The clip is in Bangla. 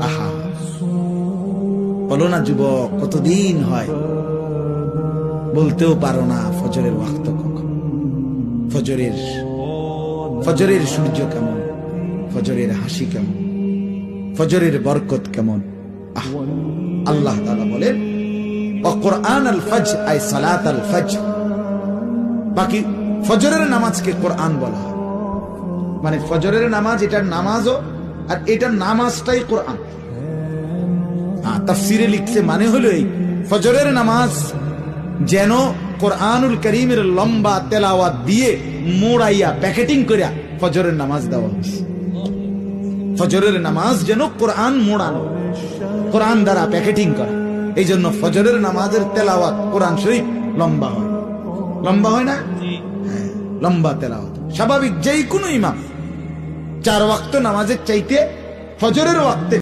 আহা, বলো না যুবক, কতদিন হয় বলতেও পারো না ফজরের ওয়াক্ত কখন, ফজরের সূর্য কেমন, ফজরের হাসি কেমন, ফজরের বরকত কেমন। আল্লাহ তাআলা বলেন কুরআন আল ফজর আই সালাত আল ফজর। বাকি ফজরের নামাজকে কোরআন বলা হয়, মানে ফজরের নামাজ এটার নামাজও, আর এটার নামাজটাই কোরআন। তাফসিরে লিখছে মানে হলো এই, ফজরের নামাজ যেন কোরআনুল কারীমের লম্বা তেলাওয়াত দিয়ে মোড়াইয়া প্যাকেটিং করিয়া ফজরের নামাজ দেওয়া হয়েছে। ফজরের নামাজ যেন কোরআন মোড়ানো, কোরআন দ্বারা প্যাকেটিং করা। এই জন্য ফজরের নামাজের তেলাওয়াত কোরআন শরীফ লম্বা হয়, লম্বা হয় না? হ্যাঁ, লম্বা তেলাওয়াত স্বাভাবিক। যেই কোনো ইমাম 4 ওয়াক্ত নামাজের চাইতে ফজরের ওয়াক্তে